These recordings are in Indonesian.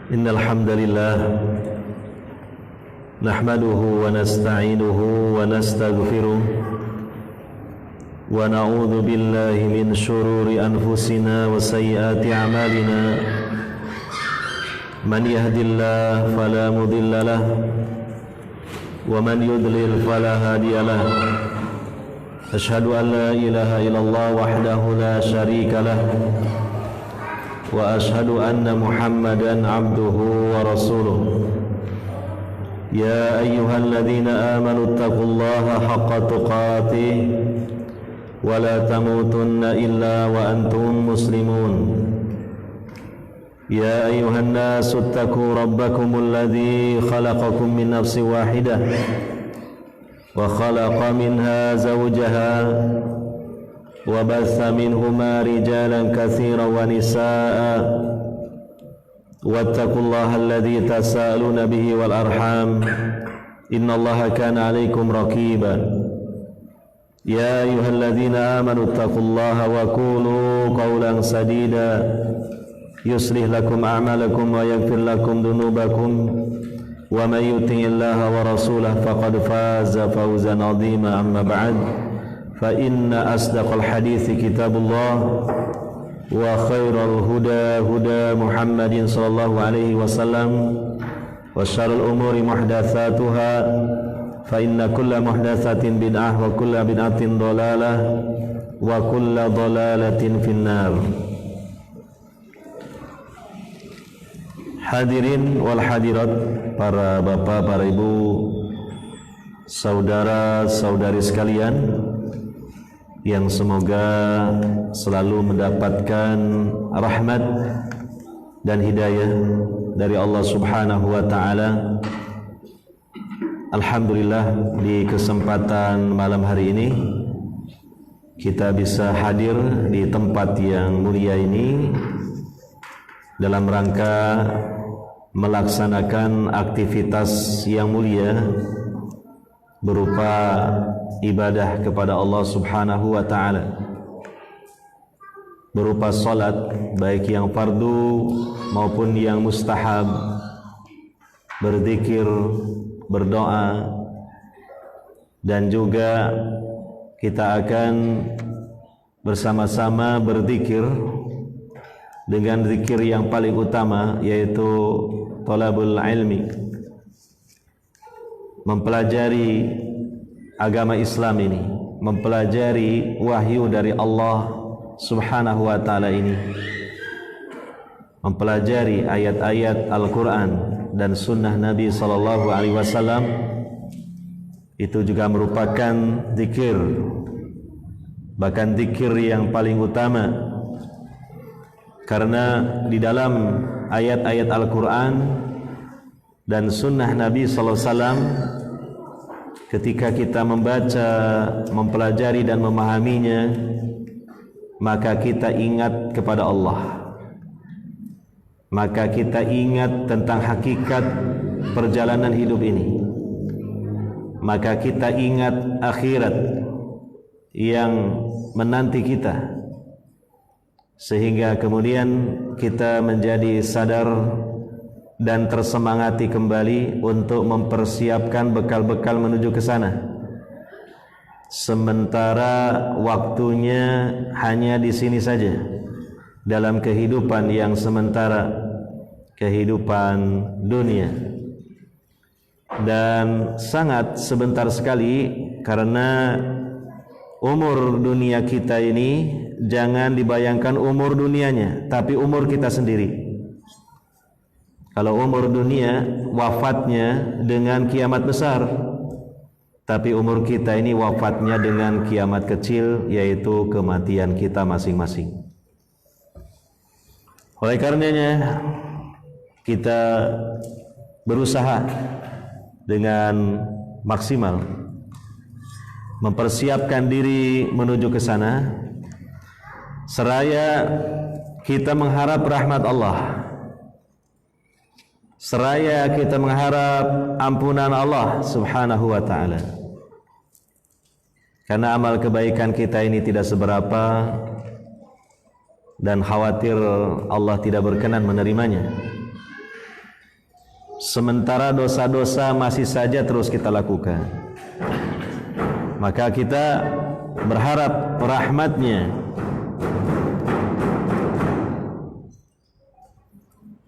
Innal hamdalillah nahmaduhu wa nasta'inuhu wa nastaghfiruh wa na'udzu billahi min shururi anfusina wa sayyiati a'malina. Man yahdihillahu fala mudilla lahu wa man yudlil fala hadiya lahu. Asyhadu an la ilaha illallah wahdahu la syarika lahu wa ashhadu anna Muhammadan abduhu wa rasuluh. Ya ayyuhalladzina amanu taqullaha haqqa tuqatih wa la tamutunna illa wa antum muslimun. Ya ayyuhan nasu ittaqu rabbakumul ladzi khalaqakum min nafsin wahidah wa khalaqa minha zawjaha وبث منهما رجالا كثيرا ونساء واتقوا الله الذي تساءلون به والأرحام إن الله كان عليكم رقيبا يا أيها الذين آمنوا اتقوا الله وقولوا قولا سديدا يصلح لكم أعمالكم ويغفر لكم ذنوبكم ومن يطع الله ورسوله فقد فاز فوزا عظيما. أما بعد فإن أصدق الحديث كتاب الله وخير الهدى هدى محمد صلى الله عليه وسلم وشر الأمور محدثاتها فإن كل محدثة بدعة وكل بدعة ضلالة وكل ضلالة في النار. Hadirin wal hadirat, para bapak, para ibu, saudara-saudari sekalian yang semoga selalu mendapatkan rahmat dan hidayah dari Allah Subhanahu wa taala. Alhamdulillah, di kesempatan malam hari ini kita bisa hadir di tempat yang mulia ini dalam rangka melaksanakan aktivitas yang mulia berupa ibadah kepada Allah Subhanahu wa taala, berupa salat baik yang fardu maupun yang mustahab, berzikir, berdoa, dan juga kita akan bersama-sama berzikir dengan zikir yang paling utama, yaitu thalabul ilmi, mempelajari agama Islam ini, mempelajari wahyu dari Allah Subhanahu wa taala ini, mempelajari ayat-ayat Al-Quran dan sunnah Nabi sallallahu alaihi wasallam. Itu juga merupakan zikir, bahkan zikir yang paling utama, karena di dalam ayat-ayat Al-Quran dan sunnah Nabi sallallahu alaihi wasallam, ketika kita membaca, mempelajari dan memahaminya, maka kita ingat kepada Allah, maka kita ingat tentang hakikat perjalanan hidup ini, maka kita ingat akhirat yang menanti kita, sehingga kemudian kita menjadi sadar dan tersemangati kembali untuk mempersiapkan bekal-bekal menuju ke sana. Sementara waktunya hanya di sini saja, dalam kehidupan yang sementara, kehidupan dunia, dan sangat sebentar sekali, karena umur dunia kita ini jangan dibayangkan umur dunianya, tapi umur kita sendiri. Kalau umur dunia wafatnya dengan kiamat besar, tapi umur kita ini wafatnya dengan kiamat kecil, yaitu kematian kita masing-masing. Oleh karenanya kita berusaha dengan maksimal mempersiapkan diri menuju ke sana, seraya kita mengharap rahmat Allah, seraya kita mengharap ampunan Allah Subhanahu wa ta'ala. Karena amal kebaikan kita ini tidak seberapa, dan khawatir Allah tidak berkenan menerimanya. sementara dosa-dosa masih saja terus kita lakukan. Maka kita berharap rahmat-Nya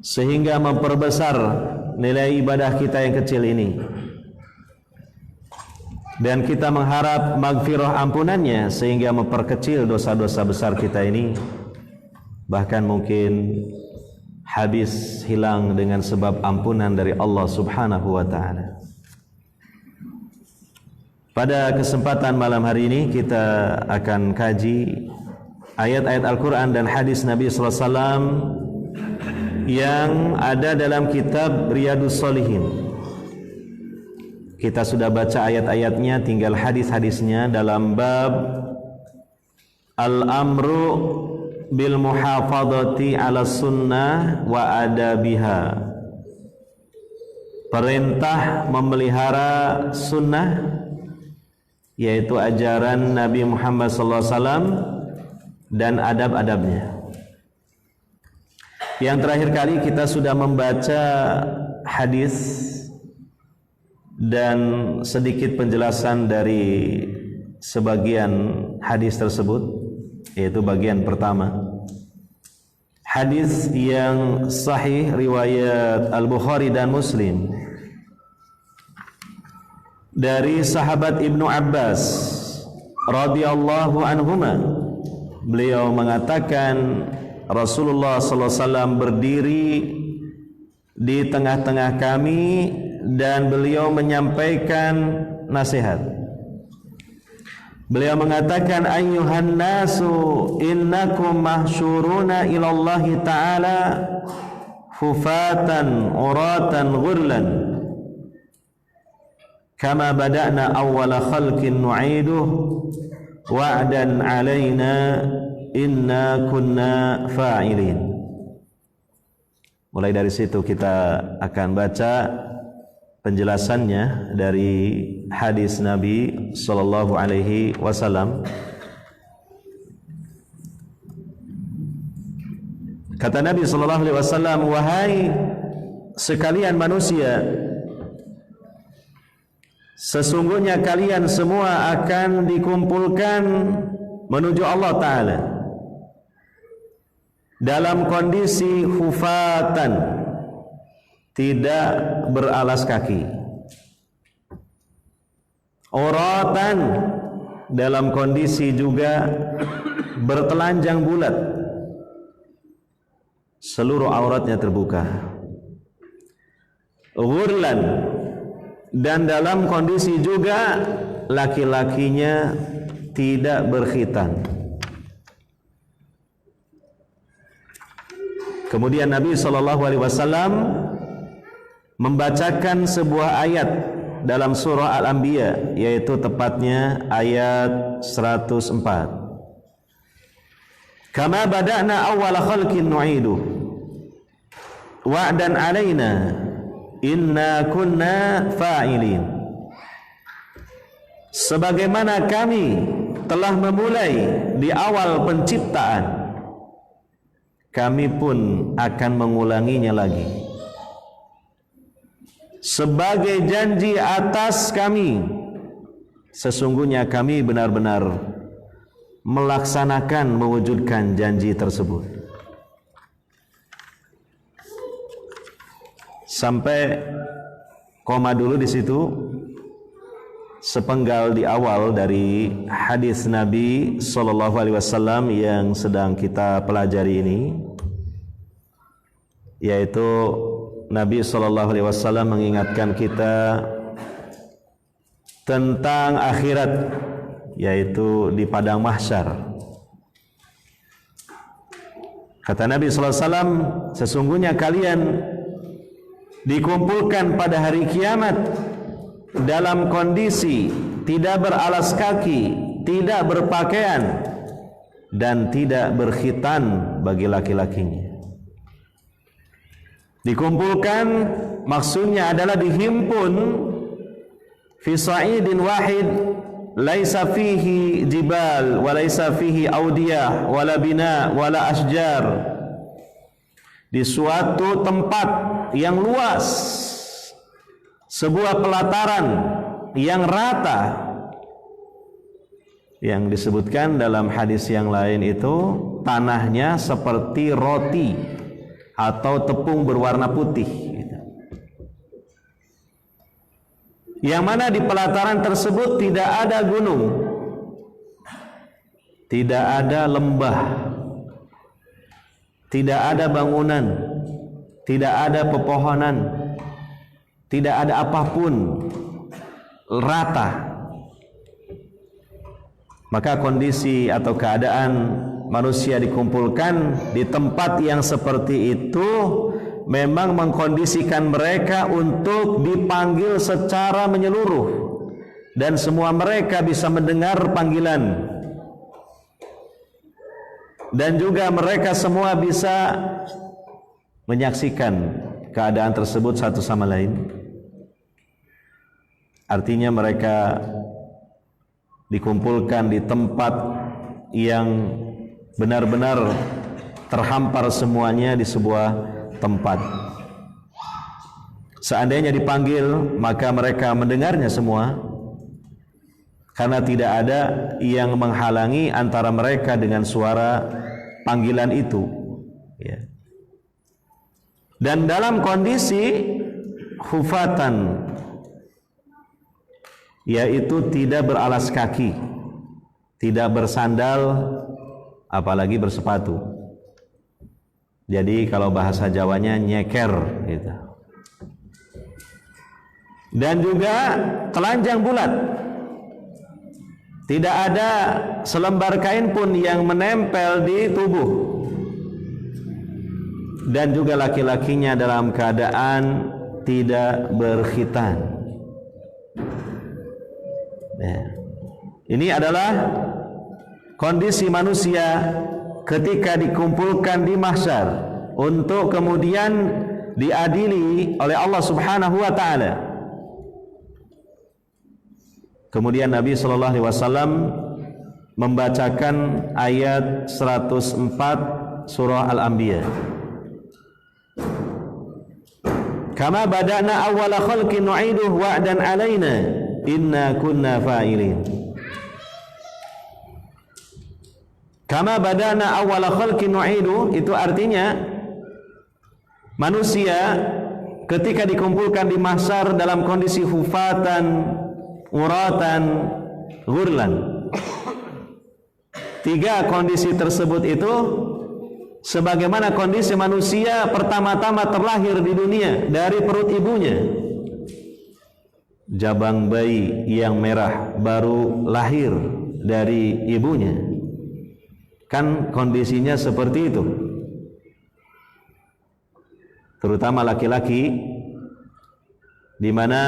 sehingga memperbesar nilai ibadah kita yang kecil ini, dan kita mengharap maghfirah ampunannya sehingga memperkecil dosa-dosa besar kita ini, bahkan mungkin habis hilang dengan sebab ampunan dari Allah Subhanahu wa ta'ala. Pada kesempatan malam hari ini kita akan kaji ayat-ayat Al-Quran dan hadis Nabi sallallahu alaihi wasallam yang ada dalam kitab Riyadhus Shalihin. Kita sudah baca ayat-ayatnya, tinggal hadis-hadisnya dalam bab Al-amru bil muhafadhati ala sunnah wa adabiha. Perintah memelihara sunnah, yaitu ajaran Nabi Muhammad SAW, dan adab-adabnya. Yang terakhir kali kita sudah membaca hadis dan sedikit penjelasan dari sebagian hadis tersebut, yaitu bagian pertama. Hadis yang sahih riwayat Al-Bukhari dan Muslim dari sahabat Ibnu Abbas radhiyallahu anhuma. Beliau mengatakan Rasulullah sallallahu alaihi wasallam berdiri di tengah-tengah kami dan beliau menyampaikan nasihat. Beliau mengatakan, ayyuhan nasu innakum mahsyuruna ilallahi ta'ala hufatan uratan ghurlan kama bada'na awwala khalqin nu'iduh wa'dan alaina inna kunna fa'ilin. Mulai dari situ kita akan baca penjelasannya dari hadis Nabi sallallahu alaihi wasallam. Kata Nabi sallallahu alaihi wasallam, wahai sekalian manusia, sesungguhnya kalian semua akan dikumpulkan menuju Allah Ta'ala dalam kondisi hufatan, tidak beralas kaki, uratan, dalam kondisi juga bertelanjang bulat, seluruh auratnya terbuka, ghurlan, dan dalam kondisi juga laki-lakinya tidak berkhitan. Kemudian Nabi SAW membacakan sebuah ayat dalam surah Al-Anbiya, yaitu tepatnya ayat 104. Kama bada'na awwala khalqin nu'idu wa'dan alaina inna kunna fa'ilin. Sebagaimana kami telah memulai di awal penciptaan, kami pun akan mengulanginya lagi sebagai janji atas kami. Sesungguhnya kami benar-benar melaksanakan, mewujudkan janji tersebut. Sampai koma dulu di situ, sepenggal di awal dari hadis Nabi sallallahu alaihi wasallam yang sedang kita pelajari ini, yaitu Nabi sallallahu alaihi wasallam mengingatkan kita tentang akhirat, yaitu di padang mahsyar. Kata Nabi sallallahu alaihi wasallam, sesungguhnya kalian dikumpulkan pada hari kiamat dalam kondisi tidak beralas kaki, tidak berpakaian, dan tidak berkhitan bagi laki-lakinya. Dikumpulkan maksudnya adalah dihimpun fi sa'idin wahid, laisa fihi jibal wa laisa fihi audiyah wala bina wala asjar, di suatu tempat yang luas, sebuah pelataran yang rata, yang disebutkan dalam hadis yang lain itu tanahnya seperti roti atau tepung berwarna putih, yang mana di pelataran tersebut tidak ada gunung, tidak ada lembah, tidak ada bangunan, tidak ada pepohonan, tidak ada apapun, rata. Maka kondisi atau keadaan manusia dikumpulkan di tempat yang seperti itu memang mengkondisikan mereka untuk dipanggil secara menyeluruh, dan semua mereka bisa mendengar panggilan, dan juga mereka semua bisa menyaksikan keadaan tersebut satu sama lain. Artinya mereka dikumpulkan di tempat yang benar-benar terhampar semuanya di sebuah tempat. Seandainya dipanggil, maka mereka mendengarnya semua, karena tidak ada yang menghalangi antara mereka dengan suara panggilan itu, ya. Dan dalam kondisi hufatan, yaitu tidak beralas kaki, tidak bersandal, apalagi bersepatu. Jadi kalau bahasa Jawanya nyeker gitu. Dan juga telanjang bulat, tidak ada selembar kain pun yang menempel di tubuh. Dan juga laki-lakinya dalam keadaan tidak berkhitan. Ya. Ini adalah kondisi manusia ketika dikumpulkan di mahsyar untuk kemudian diadili oleh Allah Subhanahu wa taala. Kemudian Nabi sallallahu alaihi wasallam membacakan ayat 104 surah Al-Anbiya. Kama bada'na awwala khalqin nu'iduhu wa'dan 'alaina inna kunna fa'ilin. Kama badana awwala khalqin nu'idu, itu artinya manusia ketika dikumpulkan di mahsyar dalam kondisi hufatan, uratan, ghurlan. Tiga kondisi tersebut itu sebagaimana kondisi manusia pertama-tama terlahir di dunia dari perut ibunya. Jabang bayi yang merah baru lahir dari ibunya, kan kondisinya seperti itu. Terutama laki-laki, di mana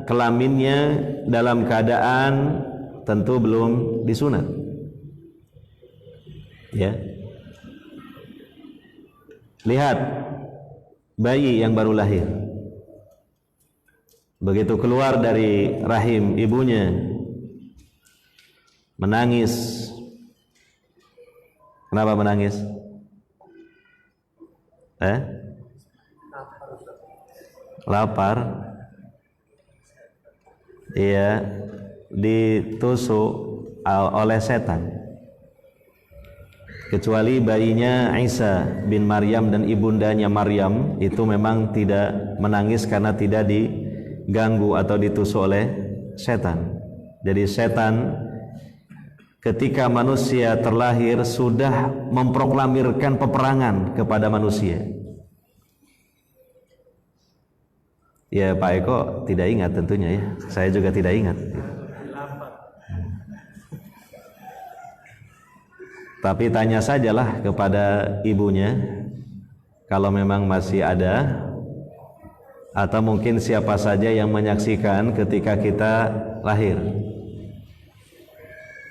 kelaminnya dalam keadaan tentu belum disunat, ya. Lihat bayi yang baru lahir, begitu keluar dari rahim ibunya menangis. Kenapa menangis? Lapar. Iya, ditusuk oleh setan. Kecuali bayinya Isa bin Maryam dan ibundanya Maryam itu memang tidak menangis karena tidak diganggu atau ditusuk oleh setan. Jadi setan ketika manusia terlahir sudah memproklamirkan peperangan kepada manusia. Ya Pak Eko tidak ingat tentunya ya, saya juga tidak ingat. Tapi tanya sajalah kepada ibunya, kalau memang masih ada, atau mungkin siapa saja yang menyaksikan ketika kita lahir.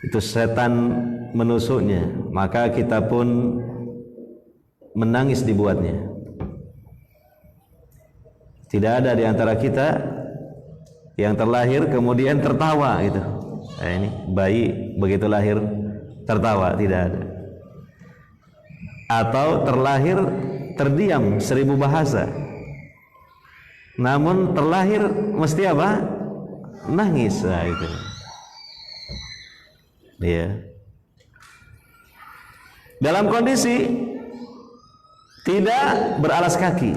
Itu setan menusuknya, maka kita pun menangis dibuatnya. Tidak ada di antara kita yang terlahir kemudian tertawa gitu. Ini bayi begitu lahir tertawa, tidak ada. Atau terlahir terdiam 1000 bahasa. namun terlahir mesti apa? Nangis. Nah, itu. Ya. Dalam kondisi tidak beralas kaki.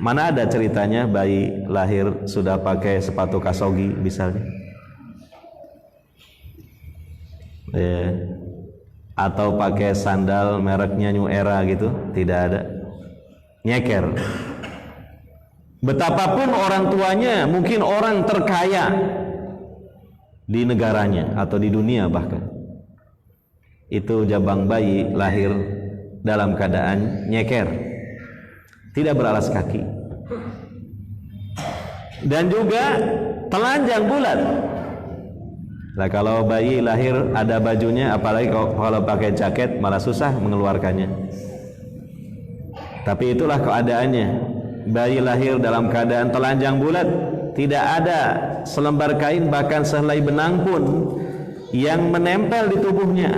Mana ada ceritanya bayi lahir sudah pakai sepatu kasogi misalnya, ya. Atau pakai sandal mereknya New Era gitu, tidak ada. Nyeker. Betapapun orang tuanya mungkin orang terkaya di negaranya atau di dunia bahkan, itu jabang bayi lahir dalam keadaan nyeker, tidak beralas kaki, dan juga telanjang bulat. Nah, kalau bayi lahir ada bajunya, apalagi kalau pakai jaket malah susah mengeluarkannya. Tapi itulah keadaannya. Bayi lahir dalam keadaan telanjang bulat, tidak ada selembar kain bahkan sehelai benang pun yang menempel di tubuhnya.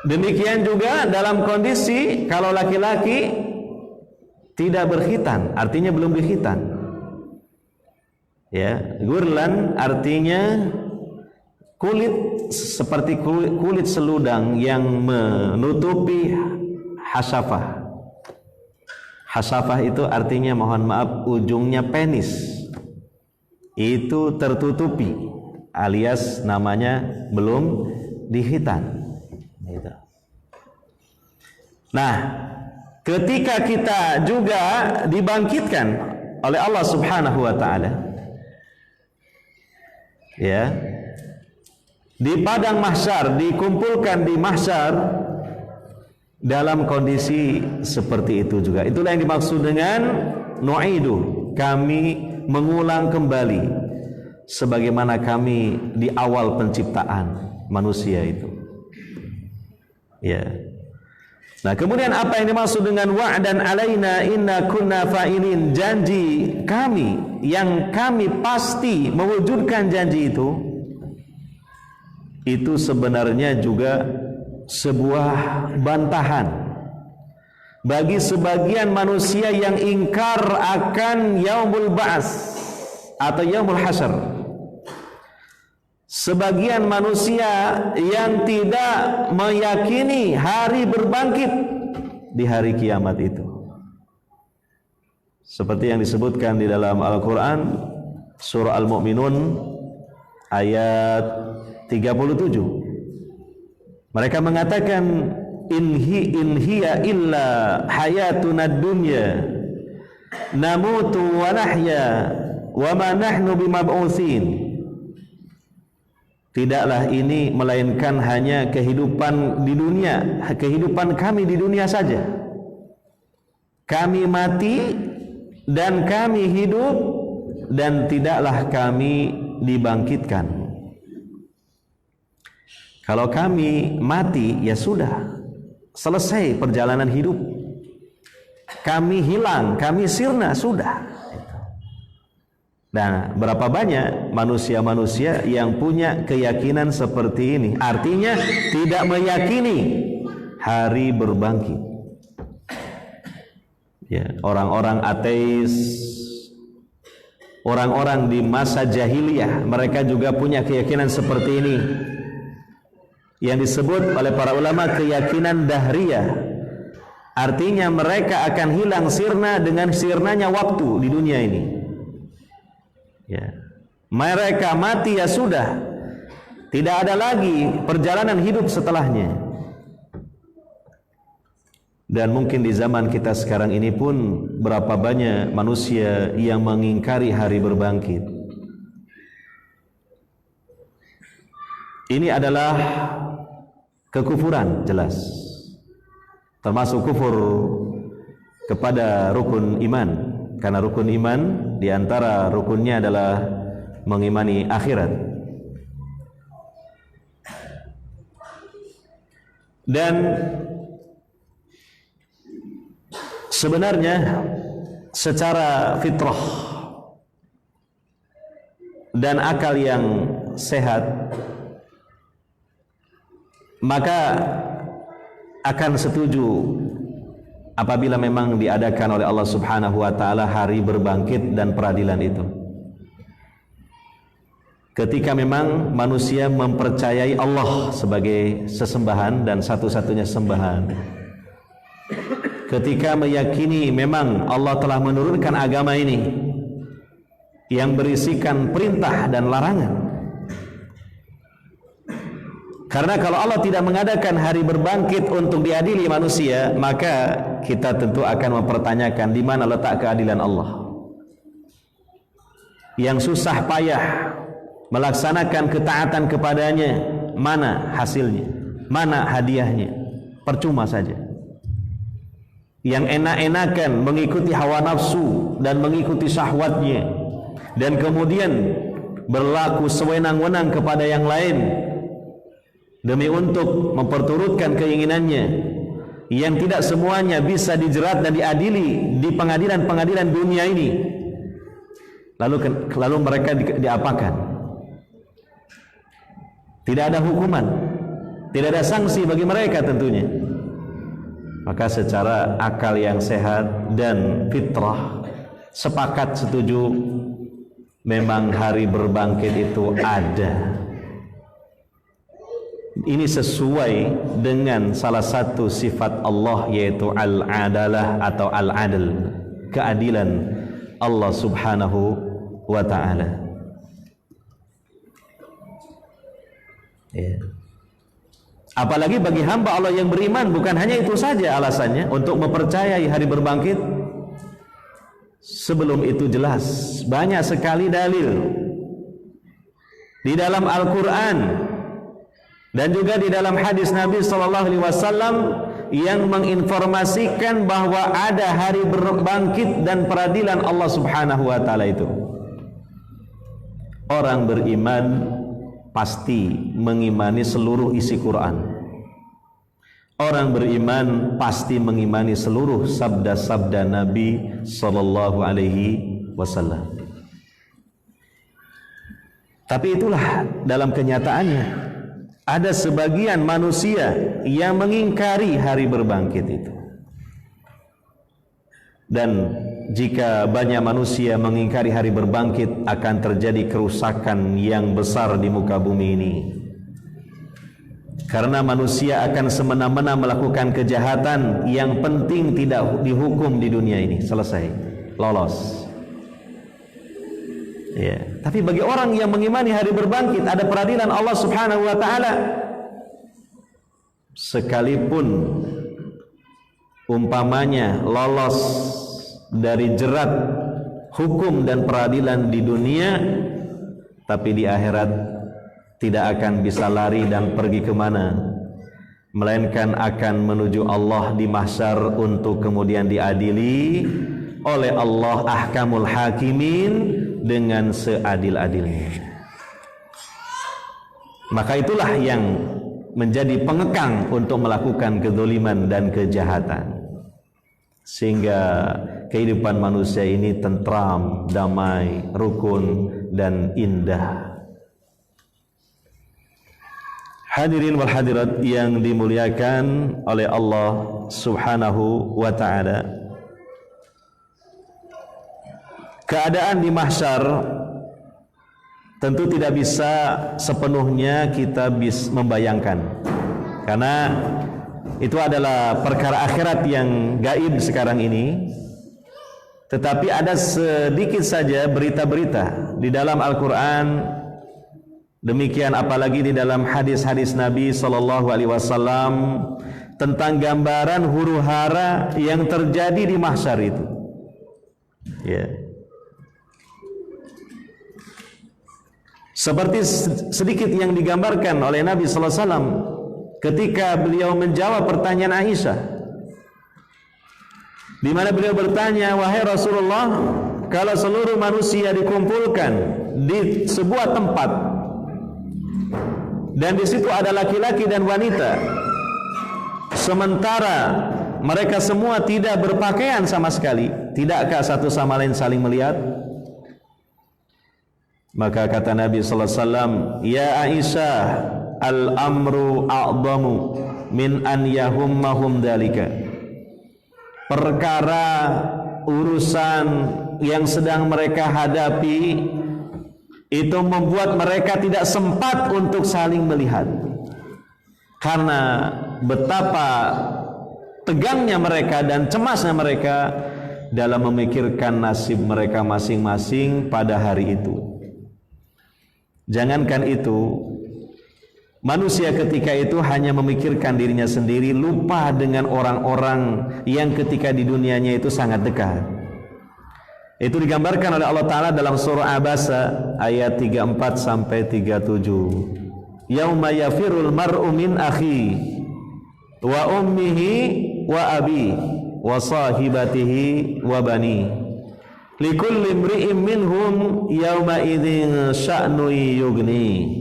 Demikian juga dalam kondisi kalau laki-laki tidak berkhitan, artinya belum berkhitan. Ya, gurlan artinya kulit seperti kulit seludang yang menutupi hasafah. Hasafah itu artinya, mohon maaf, ujungnya penis. Itu tertutupi, alias namanya belum dikhitan. Gitu. Nah, ketika kita juga dibangkitkan oleh Allah Subhanahu wa taala, ya, di padang mahsyar, dikumpulkan di mahsyar dalam kondisi seperti itu juga. Itulah yang dimaksud dengan nu'idu, kami mengulang kembali sebagaimana kami di awal penciptaan manusia itu. Ya. Nah, kemudian apa yang dimaksud dengan wa'dan alaina inna kunna fa'ilin, janji kami yang kami pasti mewujudkan janji itu sebenarnya juga sebuah bantahan bagi sebagian manusia yang ingkar akan yaumul ba'ats atau yaumul hasyr. Sebagian manusia yang tidak meyakini hari berbangkit di hari kiamat itu. Seperti yang disebutkan di dalam Al-Quran surah Al-Mu'minun ayat 37. Mereka mengatakan in hiya illa hayatuna dunya namutu wa nahya wa ma nahnu bimab'utsin. Tidaklah ini melainkan hanya kehidupan di dunia, kehidupan kami di dunia saja. Kami mati dan kami hidup dan tidaklah kami dibangkitkan. Kalau kami mati, ya sudah, selesai perjalanan hidup. Kami hilang, kami sirna, sudah. Nah, berapa banyak manusia-manusia yang punya keyakinan seperti ini? Artinya tidak meyakini hari berbangkit. Ya, orang-orang ateis, orang-orang di masa jahiliyah, mereka juga punya keyakinan seperti ini, yang disebut oleh para ulama keyakinan dahriyah. Artinya mereka akan hilang sirna dengan sirnanya waktu di dunia ini. Ya. Mereka mati, ya sudah, tidak ada lagi perjalanan hidup setelahnya. Dan mungkin di zaman kita sekarang ini pun berapa banyak manusia yang mengingkari hari berbangkit. Ini adalah kekufuran jelas, termasuk kufur kepada rukun iman, karena rukun iman diantara rukunnya adalah mengimani akhirat. Dan sebenarnya secara fitrah dan akal yang sehat, maka akan setuju apabila memang diadakan oleh Allah Subhanahu wa taala hari berbangkit dan peradilan itu. Ketika memang manusia mempercayai Allah sebagai sesembahan dan satu-satunya sembahan. Ketika meyakini memang Allah telah menurunkan agama ini yang berisikan perintah dan larangan. Karena kalau Allah tidak mengadakan hari berbangkit untuk diadili manusia, maka kita tentu akan mempertanyakan di mana letak keadilan Allah. Yang susah payah melaksanakan ketaatan kepadanya, mana hasilnya, mana hadiahnya? Percuma saja. Yang enak-enakan mengikuti hawa nafsu dan mengikuti syahwatnya, dan kemudian berlaku sewenang-wenang kepada yang lain demi untuk memperturutkan keinginannya, yang tidak semuanya bisa dijerat dan diadili di pengadilan-pengadilan dunia ini. Lalu mereka diapakan? Tidak ada hukuman, tidak ada sanksi bagi mereka tentunya. Maka secara akal yang sehat dan fitrah sepakat setuju memang hari berbangkit itu ada. Ini sesuai dengan salah satu sifat Allah, yaitu al-adalah atau al-adl, keadilan Allah Subhanahu wa ta'ala. Ya. Apalagi bagi hamba Allah yang beriman, bukan hanya itu saja alasannya untuk mempercayai hari berbangkit. Sebelum itu jelas banyak sekali dalil di dalam Al-Quran dan juga di dalam hadis Nabi SAW yang menginformasikan bahwa ada hari berbangkit dan peradilan Allah Subhanahu wa ta'ala itu. Orang beriman pasti mengimani seluruh isi Quran. Orang beriman pasti mengimani seluruh sabda-sabda Nabi SAW. Tapi itulah dalam kenyataannya, ada sebagian manusia yang mengingkari hari berbangkit itu. Dan jika banyak manusia mengingkari hari berbangkit, akan terjadi kerusakan yang besar di muka bumi ini. Karena manusia akan semena-mena melakukan kejahatan yang penting tidak dihukum di dunia ini. Selesai, lolos. Ya. Tapi bagi orang yang mengimani hari berbangkit, ada peradilan Allah Subhanahu wa ta'ala, sekalipun umpamanya lolos dari jerat hukum dan peradilan di dunia, tapi di akhirat tidak akan bisa lari dan pergi kemana, melainkan akan menuju Allah di mahsyar untuk kemudian diadili oleh Allah ahkamul hakimin dengan seadil-adilnya. Maka itulah yang menjadi pengekang untuk melakukan kezaliman dan kejahatan, sehingga kehidupan manusia ini tentram, damai, rukun, dan indah. Hadirin wal hadirat yang dimuliakan oleh Allah Subhanahu wa ta'ala, keadaan di mahsyar tentu tidak bisa sepenuhnya kita membayangkan, karena itu adalah perkara akhirat yang gaib sekarang ini. Tetapi ada sedikit saja berita-berita di dalam Al-Quran, demikian apalagi di dalam hadis-hadis Nabi SAW tentang gambaran huru-hara yang terjadi di mahsyar itu. Ya. Seperti sedikit yang digambarkan oleh Nabi SAW ketika beliau menjawab pertanyaan Aisyah, di mana beliau bertanya, wahai Rasulullah, kalau seluruh manusia dikumpulkan di sebuah tempat dan di situ ada laki-laki dan wanita, sementara mereka semua tidak berpakaian sama sekali, tidakkah satu sama lain saling melihat? Maka kata Nabi sallallahu alaihi wasallam, ya Aisyah, al-amru a'zamu min an yahummahum dalika. perkara urusan yang sedang mereka hadapi itu membuat mereka tidak sempat untuk saling melihat, karena betapa tegangnya mereka dan cemasnya mereka dalam memikirkan nasib mereka masing-masing pada hari itu. Jangankan itu, manusia ketika itu hanya memikirkan dirinya sendiri, lupa dengan orang-orang yang ketika di dunianya itu sangat dekat. Itu digambarkan oleh Allah Ta'ala dalam surah Abasa ayat 34 sampai 37. Yauma yafirul mar'u min akhi wa ummihi wa abi wa sahibatihi wa bani likulli imri'in minhum yauma idzin sya'nu yughni.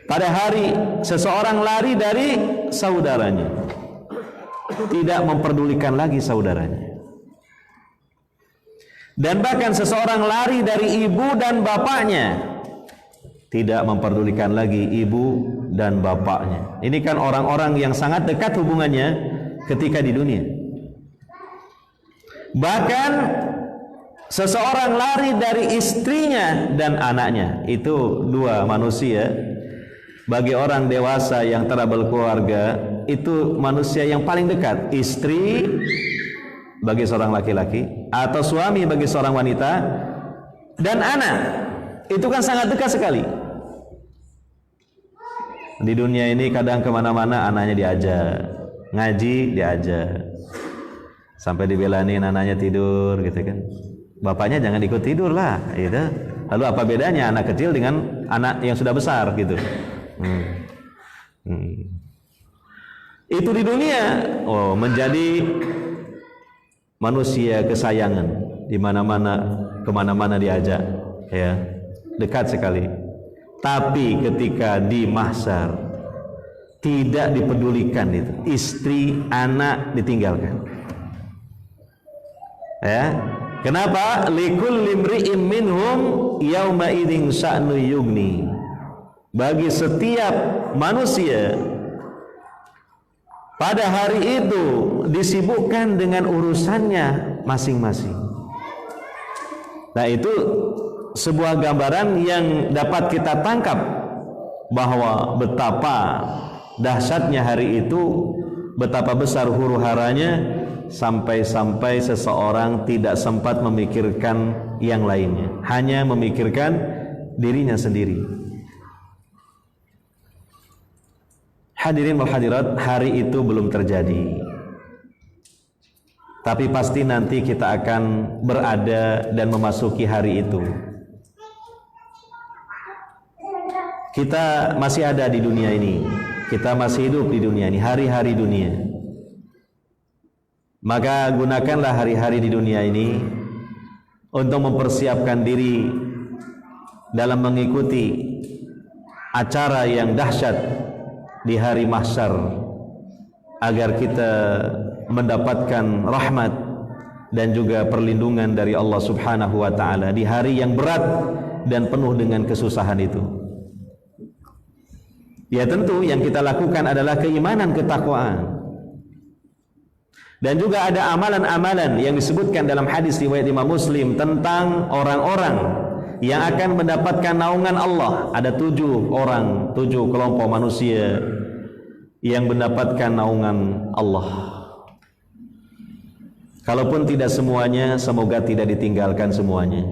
Pada hari seseorang lari dari saudaranya, tidak memperdulikan lagi saudaranya. Dan bahkan seseorang lari dari ibu dan bapaknya, tidak memperdulikan lagi ibu dan bapaknya. Ini kan orang-orang yang sangat dekat hubungannya ketika di dunia. Bahkan seseorang lari dari istrinya dan anaknya. Itu dua manusia. Bagi orang dewasa yang telah berkeluarga, itu manusia yang paling dekat. Istri bagi seorang laki-laki, atau suami bagi seorang wanita, dan anak. Itu kan sangat dekat sekali. Di dunia ini kadang kemana-mana anaknya diajak, ngaji diajak, sampai dibelanin anaknya tidur gitu kan. Bapaknya jangan ikut tidur lah gitu. Lalu apa bedanya anak kecil dengan anak yang sudah besar gitu? Itu di dunia menjadi manusia kesayangan, di mana-mana, kemana-mana diajak, ya, dekat sekali. Tapi ketika di mahsyar tidak dipedulikan itu, istri, anak ditinggalkan. Ya, kenapa? Likulli imri'in minhum yauma idzin sya'nu yughni. Bagi setiap manusia pada hari itu disibukkan dengan urusannya masing-masing. Nah, itu sebuah gambaran yang dapat kita tangkap bahwa betapa dahsyatnya hari itu, betapa besar huru-haranya, sampai-sampai seseorang tidak sempat memikirkan yang lainnya, hanya memikirkan dirinya sendiri. Hadirin wal hadirat, hari itu belum terjadi, tapi pasti nanti kita akan berada dan memasuki hari itu. Kita masih ada di dunia ini, kita masih hidup di dunia ini, hari-hari dunia. Maka gunakanlah hari-hari di dunia ini untuk mempersiapkan diri dalam mengikuti acara yang dahsyat di hari mahsyar, agar kita mendapatkan rahmat dan juga perlindungan dari Allah Subhanahu wa ta'ala di hari yang berat dan penuh dengan kesusahan itu. Ya, tentu yang kita lakukan adalah keimanan, ketakwaan. Dan juga ada amalan-amalan yang disebutkan dalam hadis riwayat Imam Muslim tentang orang-orang yang akan mendapatkan naungan Allah. Ada 7 orang, 7 kelompok manusia yang mendapatkan naungan Allah. Kalaupun tidak semuanya, semoga tidak ditinggalkan semuanya.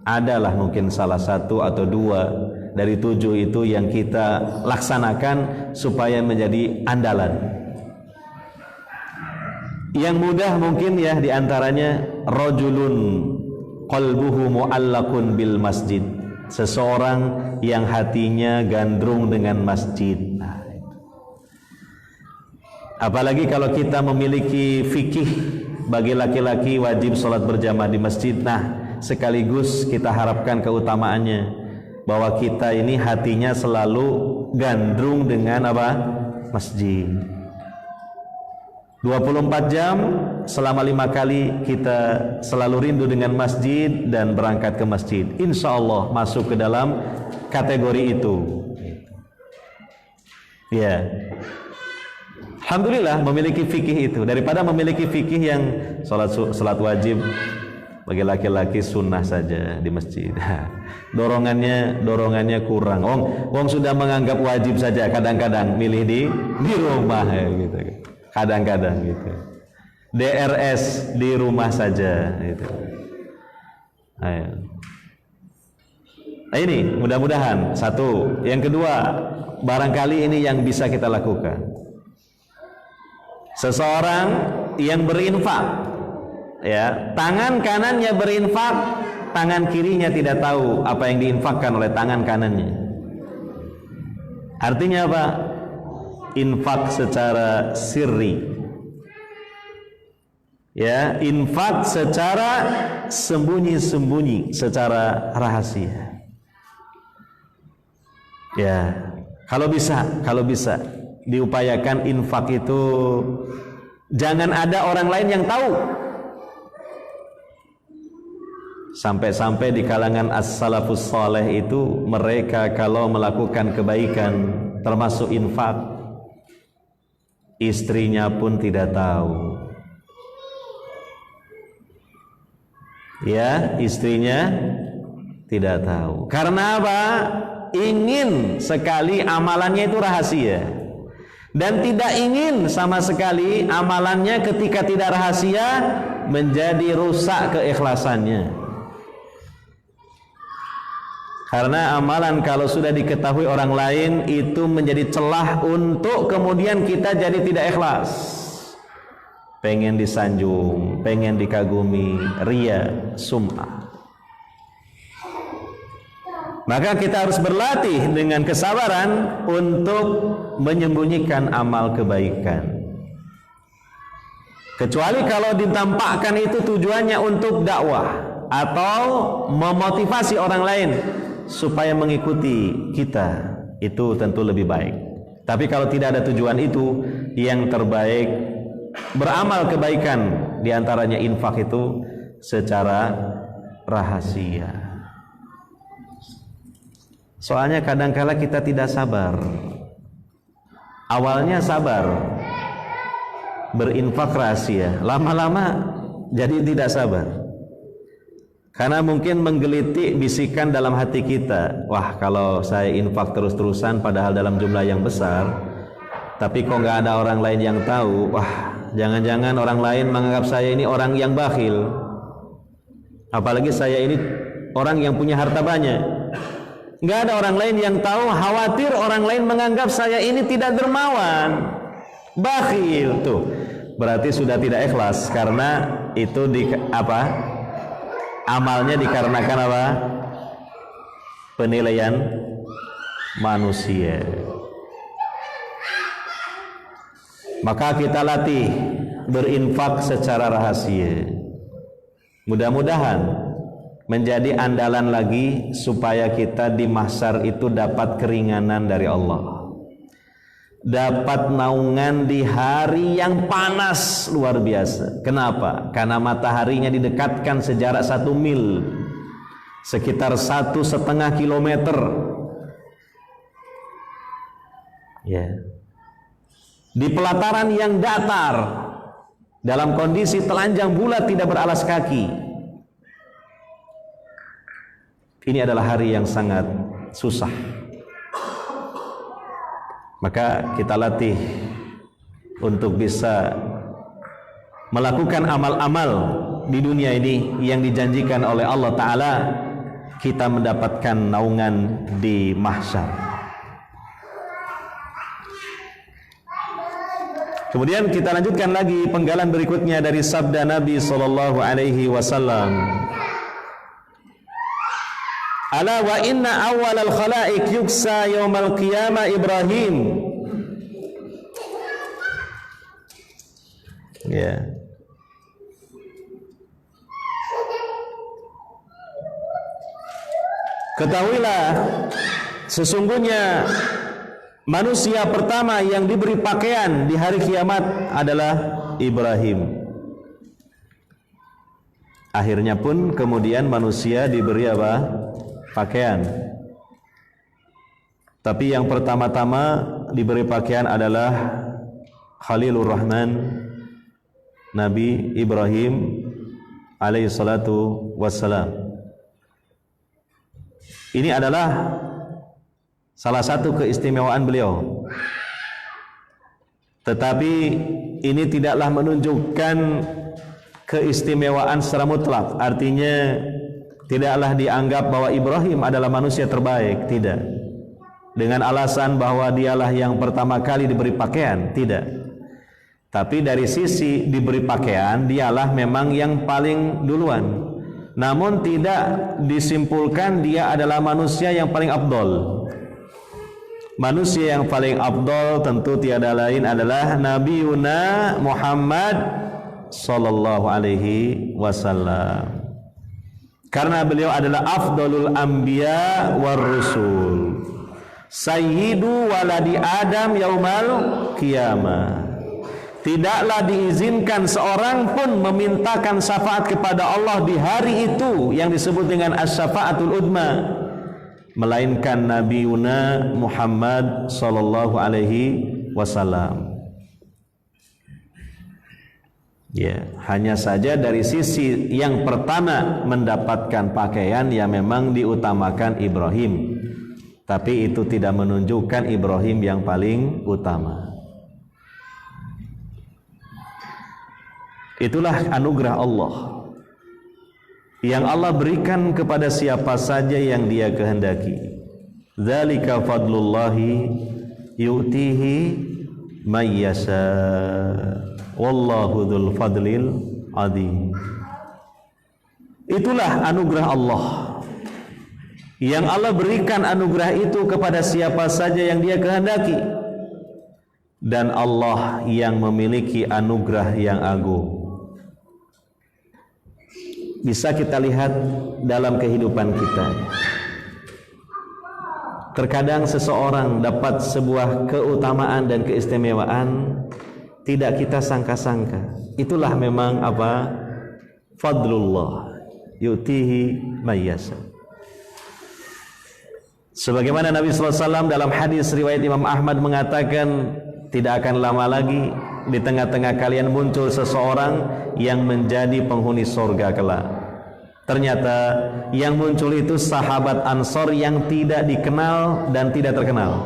Adalah mungkin salah satu atau 2 dari 7 itu yang kita laksanakan supaya menjadi andalan. Yang mudah mungkin ya diantaranya rajulun qalbuhu mu'allaqun bil masjid, seseorang yang hatinya gandrung dengan masjid. Apalagi kalau kita memiliki fikih bagi laki-laki wajib sholat berjamaah di masjid. Nah, sekaligus kita harapkan keutamaannya bahwa kita ini hatinya selalu gandrung dengan apa? Masjid. 24 jam selama 5 kali kita selalu rindu dengan masjid dan berangkat ke masjid. Insya Allah masuk ke dalam kategori itu. Ya, Alhamdulillah memiliki fikih itu daripada memiliki fikih yang salat wajib bagi laki-laki sunnah saja di masjid. Dorongannya kurang. Wong sudah menganggap wajib saja kadang-kadang milih di rumah ya, gitu. Kadang-kadang gitu. DRS di rumah saja gitu. Ayo. Nah ini mudah-mudahan satu. Yang kedua, barangkali ini yang bisa kita lakukan. Seseorang yang berinfak, ya, tangan kanannya berinfak, tangan kirinya tidak tahu apa yang diinfakkan oleh tangan kanannya. Artinya apa? Infak secara sirri, ya, infak secara sembunyi-sembunyi, secara rahasia. Ya, kalau bisa diupayakan infak itu jangan ada orang lain yang tahu. Sampai-sampai di kalangan as-salafus saleh itu mereka kalau melakukan kebaikan termasuk infak, istrinya pun tidak tahu. Ya, istrinya tidak tahu. Karena apa? Ingin sekali amalannya itu rahasia, dan tidak ingin sama sekali amalannya ketika tidak rahasia menjadi rusak keikhlasannya. Karena amalan kalau sudah diketahui orang lain itu menjadi celah untuk kemudian kita jadi tidak ikhlas. Pengen disanjung, pengen dikagumi, ria, sum'ah. Maka kita harus berlatih dengan kesabaran untuk menyembunyikan amal kebaikan. Kecuali kalau ditampakkan itu tujuannya untuk dakwah atau memotivasi orang lain supaya mengikuti kita, itu tentu lebih baik. Tapi kalau tidak ada tujuan itu, yang terbaik beramal kebaikan, diantaranya infak itu secara rahasia. Soalnya kadangkala kita tidak sabar. Awalnya sabar, berinfak rahasia, lama-lama jadi tidak sabar. Karena mungkin menggelitik bisikan dalam hati kita, wah kalau saya infak terus-terusan padahal dalam jumlah yang besar, tapi kok nggak ada orang lain yang tahu, wah jangan-jangan orang lain menganggap saya ini orang yang bakhil, apalagi saya ini orang yang punya harta banyak. Nggak ada orang lain yang tahu, khawatir orang lain menganggap saya ini tidak dermawan, bakhil. Tuh berarti sudah tidak ikhlas, karena itu amalnya dikarenakan apa? Penilaian manusia. Maka kita latih berinfak secara rahasia. Mudah-mudahan menjadi andalan lagi supaya kita di mahsyar itu dapat keringanan dari Allah, dapat naungan di hari yang panas luar biasa. Kenapa? Karena mataharinya didekatkan sejarak 1 mil, sekitar 1,5 kilometer, ya, di pelataran yang datar, dalam kondisi telanjang bulat tidak beralas kaki. Ini adalah hari yang sangat susah. Maka kita latih untuk bisa melakukan amal-amal di dunia ini yang dijanjikan oleh Allah Ta'ala, kita mendapatkan naungan di mahsyar. Kemudian kita lanjutkan lagi penggalan berikutnya dari sabda Nabi sallallahu alaihi wasallam. Ala wa inna awwalal khalaiq yuksa yaumal qiyamah Ibrahim. Ya. Ketahuilah sesungguhnya manusia pertama yang diberi pakaian di hari kiamat adalah Ibrahim. Akhirnya pun kemudian manusia diberi apa? Pakaian. Tapi yang pertama-tama diberi pakaian adalah Khalilur Rahman, Nabi Ibrahim alaihi salatu wassalam. Ini adalah salah satu keistimewaan beliau. Tetapi ini tidaklah menunjukkan keistimewaan secara mutlak. Artinya tidaklah dianggap bahwa Ibrahim adalah manusia terbaik, tidak. Dengan alasan bahwa dialah yang pertama kali diberi pakaian, tidak. Tapi dari sisi diberi pakaian, dialah memang yang paling duluan. Namun tidak disimpulkan dia adalah manusia yang paling afdol. Manusia yang paling afdol tentu tiada lain adalah Nabi Muhammad sallallahu alaihi wasallam. Karena beliau adalah afdalul anbiya war rusul, sayyidu waladi Adam yaumal qiyamah. Tidaklah diizinkan seorang pun memintakan syafaat kepada Allah di hari itu yang disebut dengan as-syafaatul udma, melainkan Nabi Muhammad sallallahu alaihi wasallam. Ya, hanya saja dari sisi yang pertama mendapatkan pakaian yang memang diutamakan Ibrahim. Tapi itu tidak menunjukkan Ibrahim yang paling utama. Itulah anugerah Allah yang Allah berikan kepada siapa saja yang Dia kehendaki. Dzalika fadlullahi yu'tihi may yasha. Wallahu dzul fadlil adzim. Itulah anugerah Allah yang Allah berikan anugerah itu kepada siapa saja yang Dia kehendaki. Dan Allah yang memiliki anugerah yang agung. Bisa kita lihat dalam kehidupan kita. Terkadang seseorang dapat sebuah keutamaan dan keistimewaan tidak kita sangka-sangka. Itulah memang apa? Fadlullah yu'tihi may yasha. Sebagaimana Nabi SAW dalam hadis riwayat Imam Ahmad mengatakan, tidak akan lama lagi di tengah-tengah kalian muncul seseorang yang menjadi penghuni surga kelak. Ternyata yang muncul itu sahabat Ansor yang tidak dikenal dan tidak terkenal.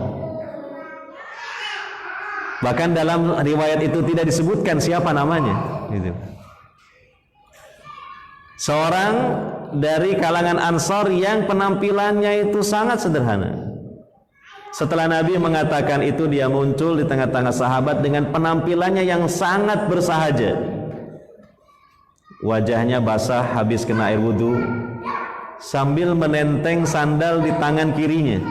Bahkan dalam riwayat itu tidak disebutkan siapa namanya. Gitu. Seorang dari kalangan Ansor yang penampilannya itu sangat sederhana. Setelah Nabi mengatakan itu, dia muncul di tengah-tengah sahabat dengan penampilannya yang sangat bersahaja. Wajahnya basah habis kena air wudhu, sambil menenteng sandal di tangan kirinya.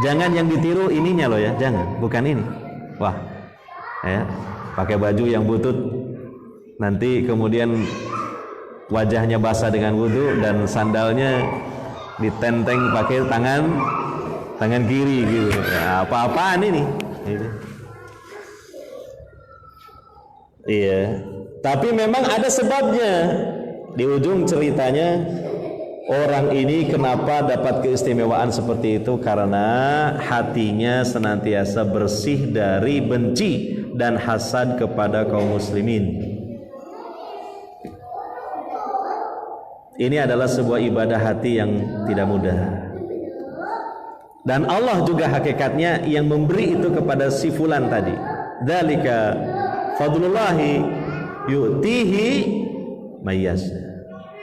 Jangan yang ditiru ininya loh ya, jangan, bukan ini. Wah, ya, pakai baju yang butut, nanti kemudian wajahnya basah dengan wudhu dan sandalnya ditenteng pakai tangan kiri gitu. Ya, apa-apaan ini? Gitu. Iya. Tapi memang ada sebabnya. Di ujung ceritanya, orang ini kenapa dapat keistimewaan seperti itu? Karena hatinya senantiasa bersih dari benci dan hasad kepada kaum muslimin. Ini adalah sebuah ibadah hati yang tidak mudah. Dan Allah juga hakikatnya yang memberi itu kepada si fulan tadi. Dzalika fadlullahi yu'tihi may yasha.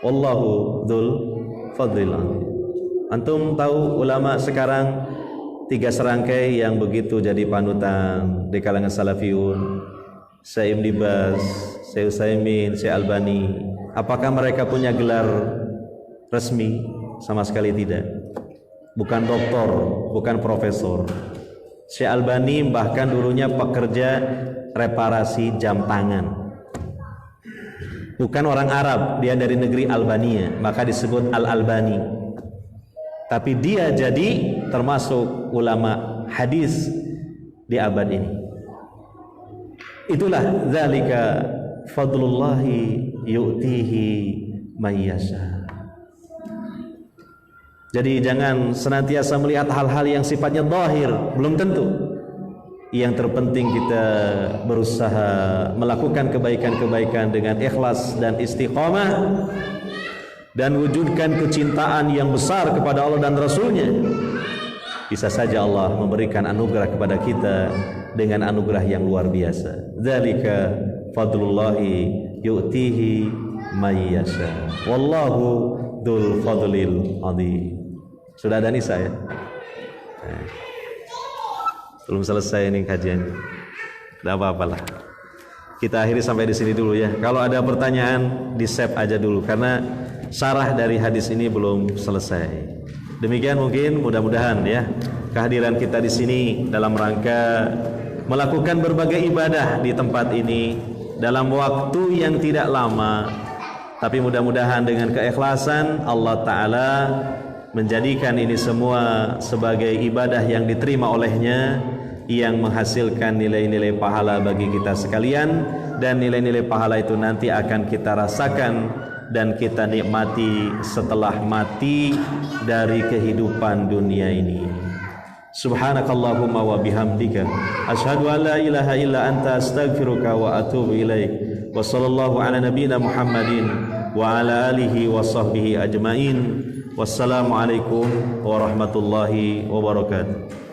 Wallahu dzul fadlil adzim. Antum tahu ulama sekarang 3 serangkai yang begitu jadi panutan di kalangan salafiyun, Syekh Ibn Baz, Syekh Utsaimin, Syekh Albani. Apakah mereka punya gelar resmi? Sama sekali tidak. Bukan doktor, bukan profesor. Syekh Albani bahkan dulunya pekerja reparasi jam tangan. Bukan orang Arab, dia dari negeri Albania, maka disebut Al-Albani. Tapi dia jadi termasuk ulama hadis di abad ini. Itulah dzalika fadlullahi yu'tihi may yasha. Jadi jangan senantiasa melihat hal-hal yang sifatnya zahir, belum tentu. yang terpenting kita berusaha melakukan kebaikan-kebaikan dengan ikhlas dan istiqamah, dan wujudkan kecintaan yang besar kepada Allah dan Rasulnya. Bisa saja Allah memberikan anugerah kepada kita dengan anugerah yang luar biasa. Dzalika fadlullahi yu'tihi may yasha. Wallahu dzul fadlil adzim. Sudah ada Nisa ya? Belum selesai ini kajian. Tidak apa-apalah. Kita akhiri sampai di sini dulu ya. Kalau ada pertanyaan di save aja dulu karena syarah dari hadis ini belum selesai. Demikian mungkin mudah-mudahan ya kehadiran kita di sini dalam rangka melakukan berbagai ibadah di tempat ini dalam waktu yang tidak lama, tapi mudah-mudahan dengan keikhlasan Allah Ta'ala menjadikan ini semua sebagai ibadah yang diterima olehnya, yang menghasilkan nilai-nilai pahala bagi kita sekalian, dan nilai-nilai pahala itu nanti akan kita rasakan dan kita nikmati setelah mati dari kehidupan dunia ini. Subhanakallahumma wa bihamdika asyhadu an la ilaha illa anta astaghfiruka wa atubu ilaik. Wa sallallahu ala nabiyyina Muhammadin wa ala alihi wa sahbihi ajmain. Wassalamualaikum warahmatullahi wabarakatuh.